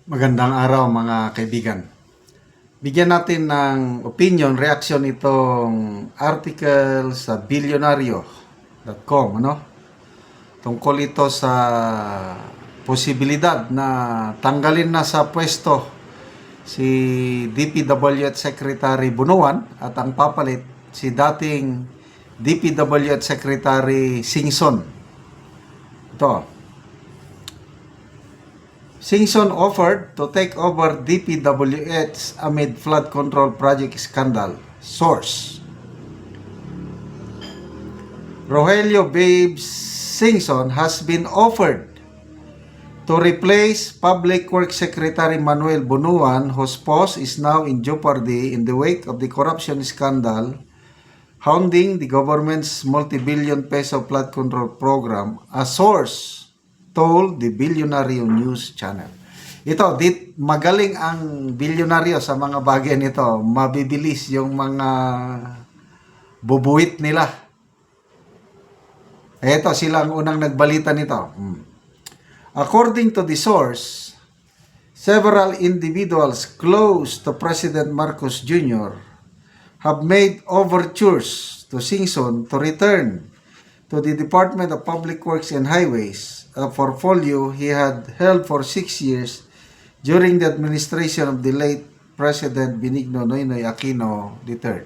Magandang araw mga kaibigan. Bigyan natin ng opinion, reaction itong article sa Bilyonaryo.com, tungkol ito sa posibilidad na tanggalin na sa pwesto si DPWH Secretary Bunuan at ang papalit si dating DPWH Secretary Singson. Ito. Singson offered to take over DPWH amid flood control project scandal. Source: Rogelio Babes Singson has been offered to replace Public Works Secretary Manuel Bunuan, whose post is now in jeopardy in the wake of the corruption scandal hounding the government's multi-billion peso flood control program, a source told the Bilyonaryo News Channel. Ito, magaling ang bilyonaryo sa mga bagay nito. Mabibilis yung mga bubuwit nila. Ito, sila ang unang nagbalita nito. According to the source, several individuals close to President Marcos Jr. have made overtures to Singson to return to the Department of Public Works and Highways, a portfolio he had held for 6 years during the administration of the late President Benigno Noynoy Aquino III.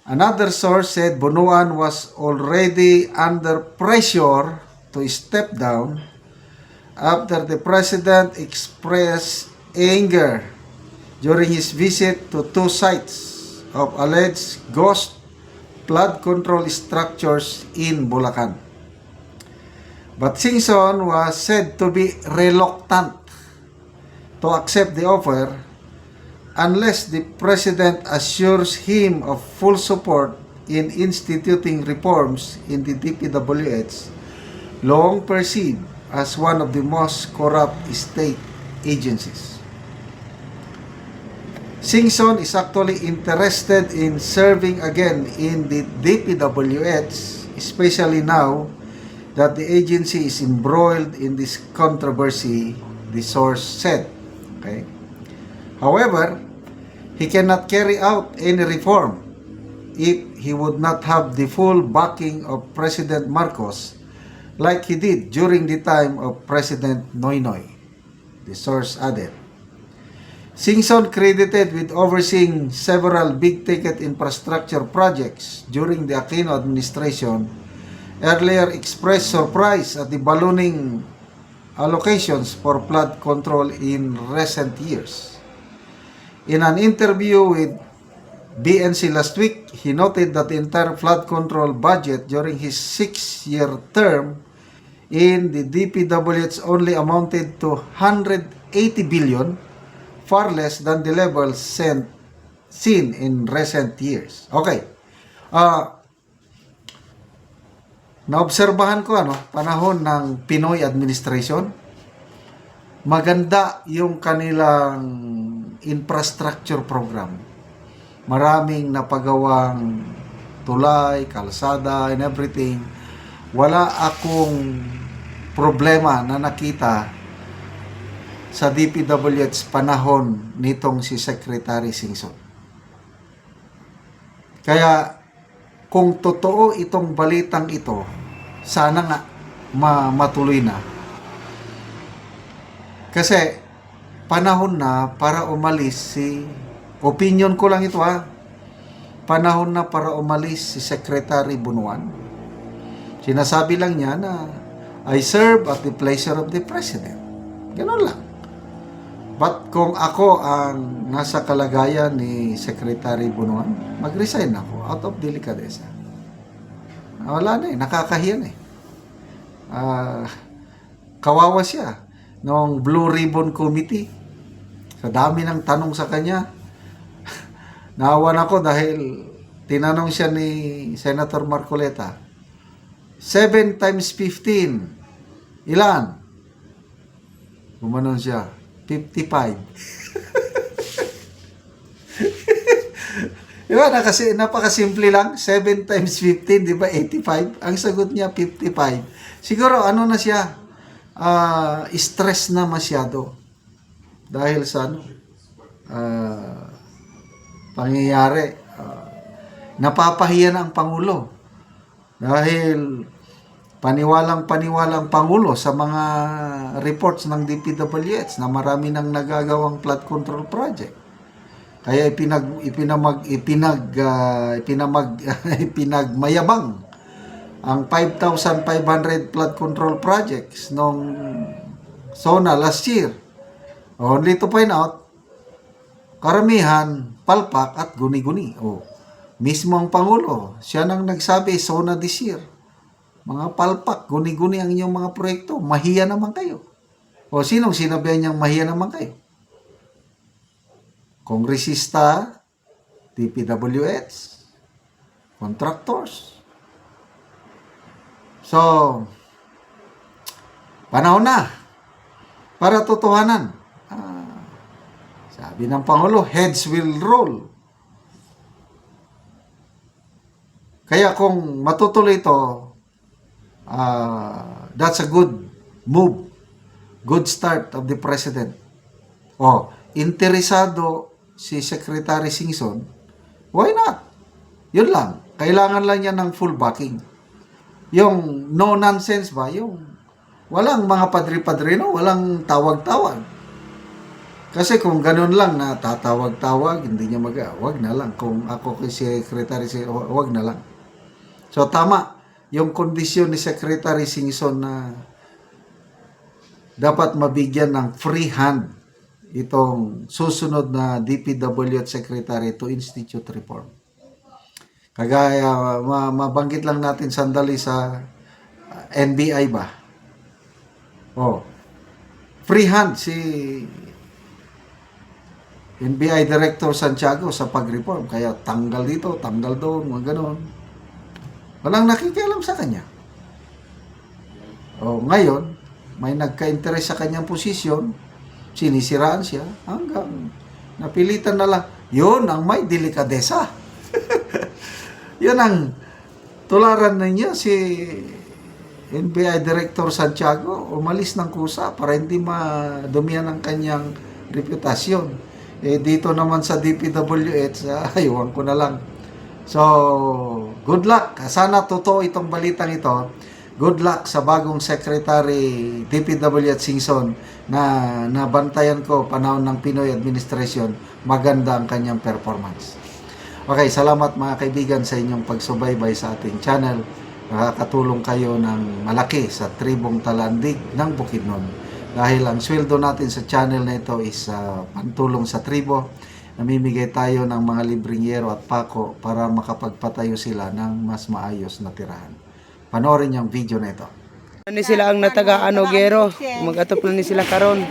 Another source said Bunuan was already under pressure to step down after the President expressed anger during his visit to 2 sites of alleged ghost flood control structures in Bulacan. But Singson was said to be reluctant to accept the offer unless the President assures him of full support in instituting reforms in the DPWH, long perceived as one of the most corrupt state agencies. Singson is actually interested in serving again in the DPWH, especially now that the agency is embroiled in this controversy, the source said. Okay? However, he cannot carry out any reform if he would not have the full backing of President Marcos like he did during the time of President Noynoy, the source added. Singson, credited with overseeing several big-ticket infrastructure projects during the Aquino administration, earlier expressed surprise at the ballooning allocations for flood control in recent years. In an interview with BNC last week, he noted that the entire flood control budget during his 6-year term in the DPWH only amounted to 180 billion, far less than the levels seen in recent years. Okay. Naobserbahan ko panahon ng Pinoy administration, maganda yung kanilang infrastructure program. Maraming napagawang tulay, kalsada, and everything. Wala akong problema na nakita sa DPWH panahon nitong si Secretary Singson. Kaya kung totoo itong balitang ito, sana nga matuloy na. Kasi panahon na para umalis opinion ko lang ito panahon na para umalis si Secretary Bunuan. Sinasabi lang niya na I serve at the pleasure of the President. Ganun lang. But kung ako ang nasa kalagayan ni Secretary Bunuan, mag-resign ako out of delicadeza. Wala na nakakahiya na kawawa siya noong Blue Ribbon Committee. Sa dami ng tanong sa kanya, naawan ako dahil tinanong siya ni Senator Marcoleta, 7 times 15, ilan? Gumanon siya, 55. Diba, napakasimple lang, 7 times 15, di ba, 85? Ang sagot niya, 55. Siguro, na siya, stress na masyado dahil sa pangyayari. Napapahiya na ang Pangulo dahil paniwalang Pangulo sa mga reports ng DPWH na marami nang nagagawang flood control project. Kaya ipinagmayabang ang 5,500 flood control projects nung SONA last year. Only to find out, karamihan, palpak at guni-guni. Mismo ang Pangulo, siya nang nagsabi, SONA this year. Mga palpak, guni-guni ang inyong mga proyekto, mahiya naman kayo. Sinong sinabihan niyang mahiya naman kayo? Kongresista, DPWH, contractors. So, panahon na para totohanan. Sabi ng Pangulo, heads will roll. Kaya kung matutuloy ito, that's a good move. Good start of the President. Interesado si Secretary Singson, why not? Yun lang. Kailangan lang niya ng full backing. Yung no nonsense ba? Yung walang mga padri-padrino, walang tawag-tawag. Kasi kung ganun lang na tatawag-tawag, hindi niya wag na lang. Kung ako kay Secretary, wag na lang. So tama, yung kondisyon ni Secretary Singson na dapat mabigyan ng free hand itong susunod na DPWH Secretary to institute reform. Kagaya, mabanggit lang natin sandali sa NBI ba? Free hand si NBI Director Santiago sa pag-reform. Kaya tanggal dito, tanggal doon, mga ganon. Walang nakikialam sa kanya. Ngayon, may nagka-interest sa kanyang posisyon, sinisiraan siya, hanggang napilitan na lang. Yun ang may delikadesa. Yun ang tularan na niya si NBI Director Santiago, umalis ng kusa para hindi madumihan ang kanyang reputasyon. Dito naman sa DPWH, aywan ko na lang. So, good luck. Sana totoo itong balitang ito. Good luck sa bagong Secretary DPWH Singson na nabantayan ko panahon ng Pinoy Administration. Maganda ang kanyang performance. Okay, salamat mga kaibigan sa inyong pagsubaybay sa ating channel. Nakakatulong kayo ng malaki sa tribong Talandig ng Bukidnon. Dahil ang sweldo natin sa channel na ito is pantulong sa tribo. Namimigay tayo ng mga libreng yero at pako para makapagpatayo sila ng mas maayos na tirahan. Panoorin yung video na ito. Ni sila ang natagaan og gero. Mag-atop na ni sila karon.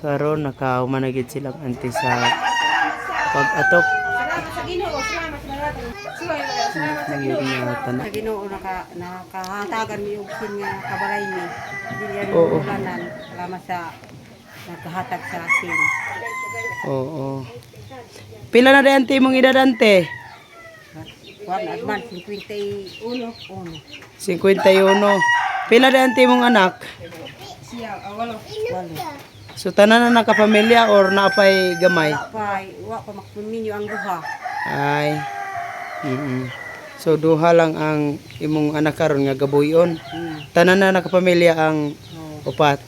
Karon nakauman na gid silang anti sa pag-atop. Sa Ginoo, salamat Nangingatan. sa Ginoo nakahatagan mi og sin nga kabalay ni. Dili yan Oo. ulanan. Salamat sa nagkahatag sa akin. Oo. Pila na rin mong idadante? Juan Adman 51. 51. Pila rin mong anak? Siya walo. So tanan na nakapamilya or naapay gamay? Wa pa makpuminyo ang duha. Ay. So duha lang ang imong anak karon nga gabuyon. Tanan na nakapamilya ang upat.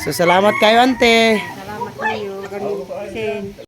So salamat kayo ante. Salamat kayo. Galing sen.